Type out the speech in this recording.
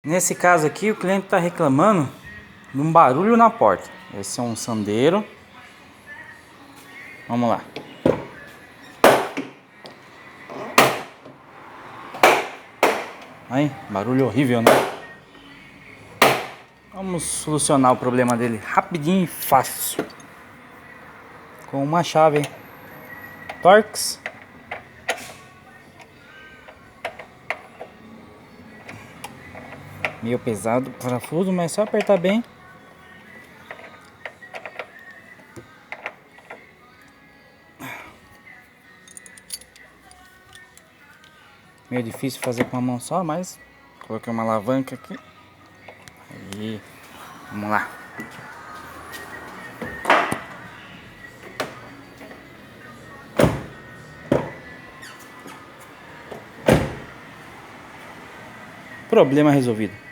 Nesse caso aqui, o cliente está reclamando de um barulho na porta. Esse é um sandeiro. Vamos lá. Aí, barulho horrível, né? Vamos solucionar o problema dele rapidinho e fácil. Com uma chave Torx. Meio pesado o parafuso, mas é só apertar bem. Meio difícil fazer com a mão só, mas coloquei uma alavanca aqui. Aí, vamos lá. Problema resolvido.